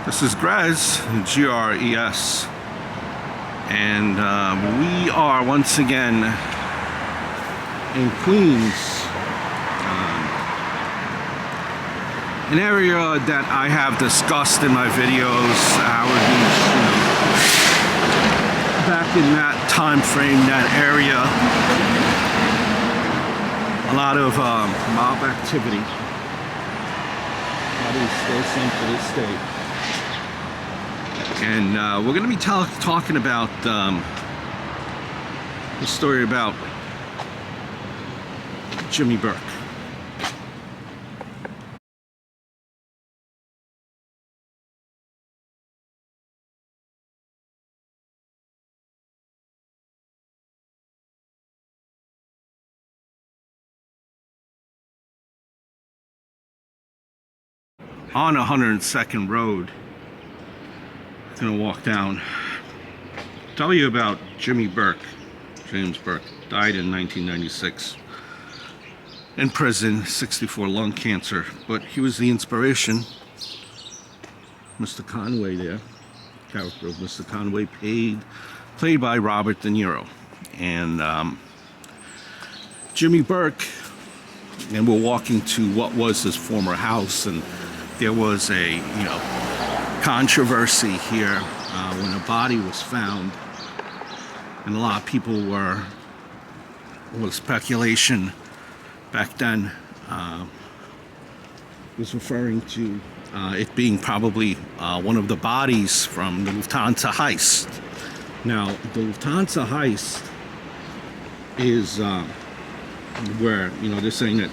This is Grez, G-R-E-S, and we are once again in Queens, an area that I have discussed in my videos, Howard Beach, back in that time frame, that area, a lot of mob activity. Probably still some to this day. And we're going to be talking about the story about Jimmy Burke. On 102nd Road, gonna walk down, tell you about Jimmy Burke. James Burke died in 1996 in prison, 64 lung cancer, but he was the inspiration. Mr. Conway there, character of Mr. Conway, played by Robert De Niro, and Jimmy Burke, and we're walking to what was his former house, and there was a controversy here when a body was found, and a lot of people was speculation back then, was referring to it being probably one of the bodies from the Lufthansa heist. Now, the Lufthansa heist is where they're saying that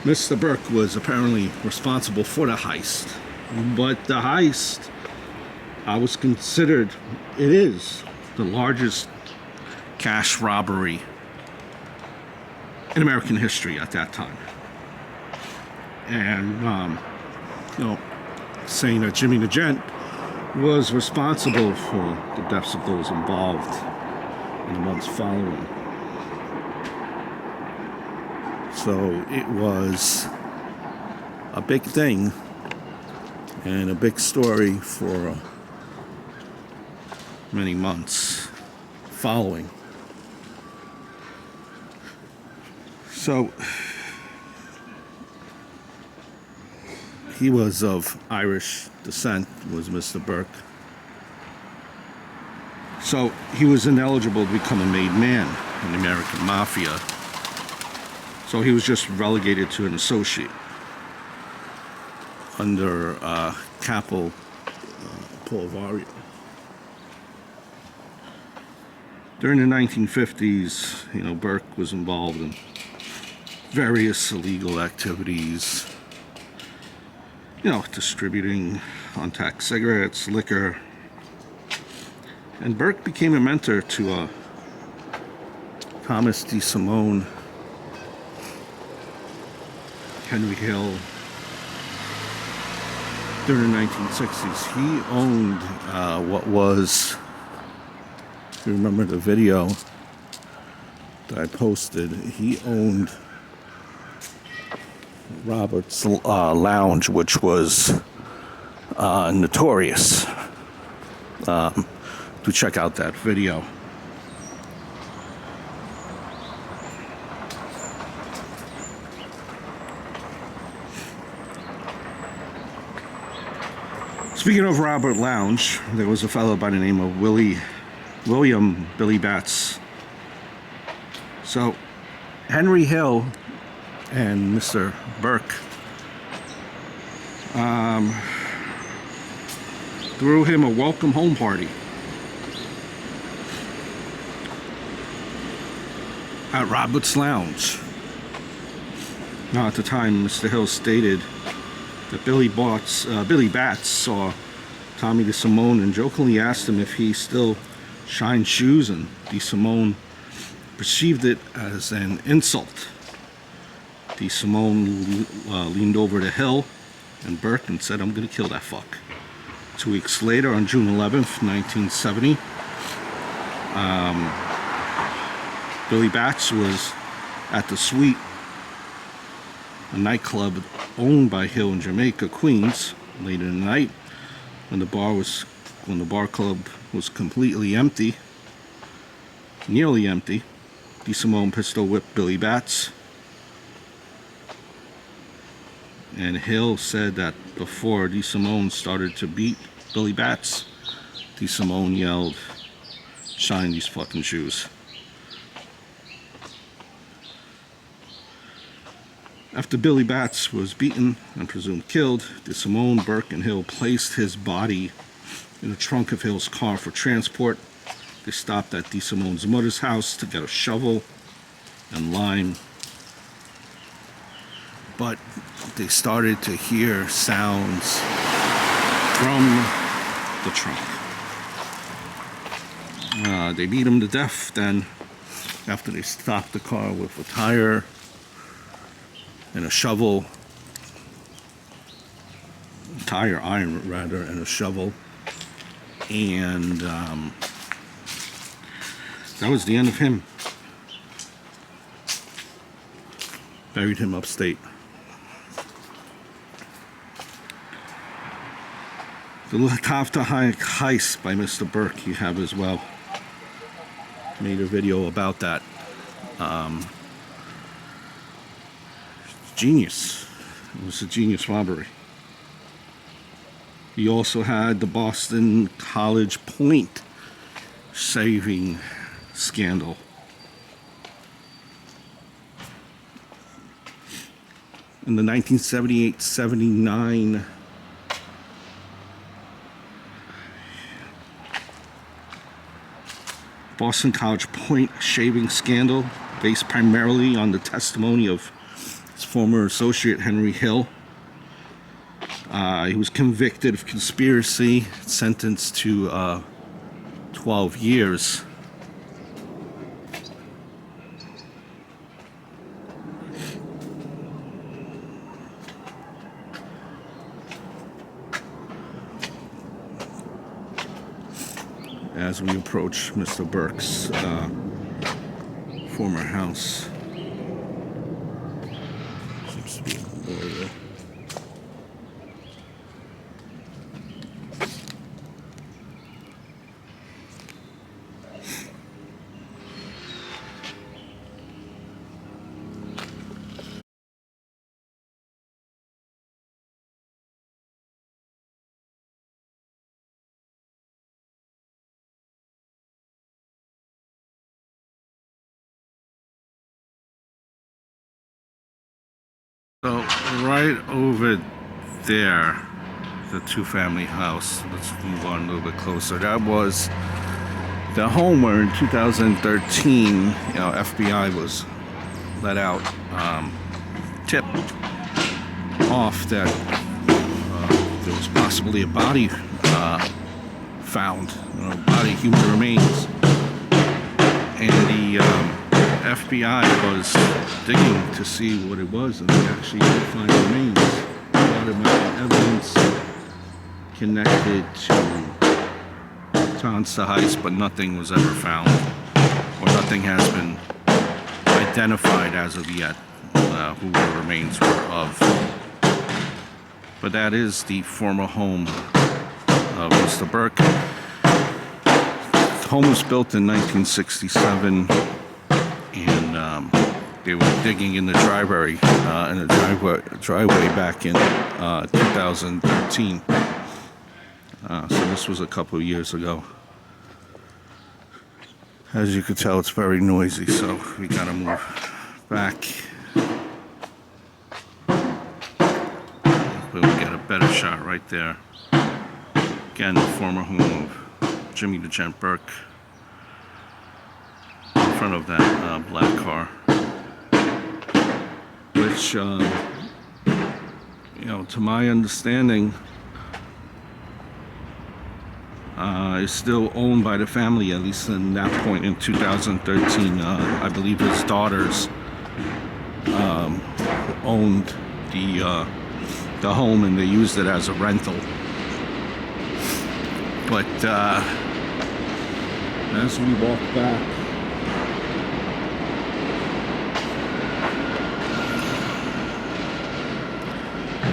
Mr. Burke was apparently responsible for the heist, but the heist was considered, it is the largest cash robbery in American history at that time. And saying that Jimmy the Gent was responsible for the deaths of those involved in the months following. So it was a big thing and a big story for many months following. So he was of Irish descent, was Mr. Burke. So he was ineligible to become a made man in the American Mafia. So he was just relegated to an associate under Capo Polvario. During the 1950s, Burke was involved in various illegal activities, distributing untaxed cigarettes, liquor. And Burke became a mentor to Thomas DeSimone, Henry Hill. During the 1960s, he owned what was, if you remember the video that I posted, he owned Robert's Lounge, which was notorious. To check out that video. Speaking of Robert Lounge, there was a fellow by the name of William Billy Batts. So Henry Hill and Mr. Burke threw him a welcome home party at Robert's Lounge. Now, at the time, Mr. Hill stated that Billy Batts saw Tommy DeSimone and jokingly asked him if he still shined shoes, and DeSimone perceived it as an insult. DeSimone leaned over to Hill and Burke and said, "I'm gonna kill that fuck." 2 weeks later, on June 11th, 1970, Billy Batts was at the Suite, a nightclub owned by Hill in Jamaica, Queens, late in the night, when the bar club was completely empty, nearly empty, DeSimone pistol whipped Billy Batts. And Hill said that before DeSimone started to beat Billy Batts, DeSimone yelled, "Shine these fucking shoes." After Billy Batts was beaten and presumed killed, DeSimone, Burke, and Hill placed his body in the trunk of Hill's car for transport. They stopped at DeSimone's mother's house to get a shovel and lime, but they started to hear sounds from the trunk. They beat him to death then, after they stopped the car with a tire and a shovel, tire iron rather, and a shovel. And that was the end of him. Buried him upstate. The Latavta heist by Mr. Burke you have as well. Made a video about that. Genius. It was a genius robbery. He also had the Boston College point saving scandal. In the 1978-79 Boston College point shaving scandal, based primarily on the testimony of his former associate Henry Hill. He was convicted of conspiracy, sentenced to 12 years. As we approach Mr. Burke's former house. Seems to be a memorial. So right over there, the two-family house. Let's move on a little bit closer. That was the home where in 2013, FBI was let out, tip off that there was possibly a body found, human remains, and the FBI was digging to see what it was, and they actually did find remains. Thought it might be evidence connected to Tonsa heist, but nothing was ever found, or nothing has been identified as of yet who the remains were of. But that is the former home of Mr. Burke. The home was built in 1967. And they were digging in the driveway back in 2013. So this was a couple of years ago. As you can tell, it's very noisy, so we gotta move back. But we get a better shot right there. Again, the former home of Jimmy the Gent Burke. Front of that black car, which, to my understanding, is still owned by the family, at least in that point in 2013. I believe his daughters owned the home, and they used it as a rental. But as we walk back,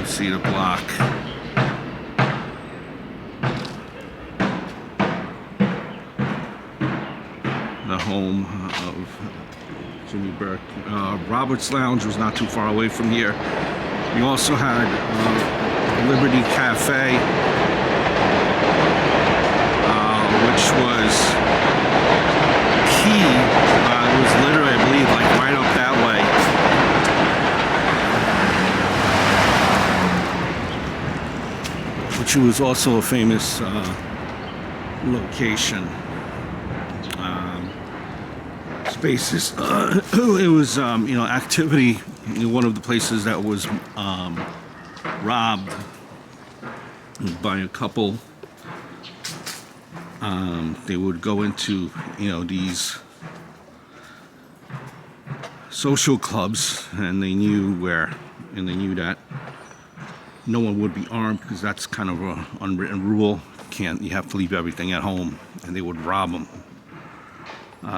see the block. the home of Jimmy Burke. Robert's Lounge was not too far away from here. We also had Liberty Cafe, which was key. It was literally, I believe, like right up that way. Which was also a famous location. Spaces. It was, activity. One of the places that was robbed by a couple. They would go into, these social clubs, and they knew where, and they knew that no one would be armed, because that's kind of an unwritten rule. You have to leave everything at home, and they would rob them.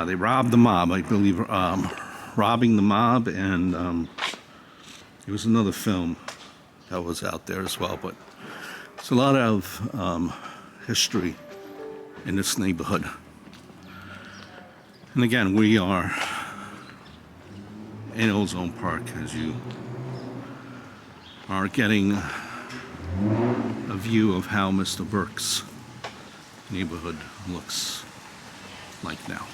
They robbed the mob, I believe, robbing the mob, and there was another film that was out there as well. But it's a lot of history in this neighborhood. And again, we are in Ozone Park, as you are getting a view of how Mr. Burke's neighborhood looks like now.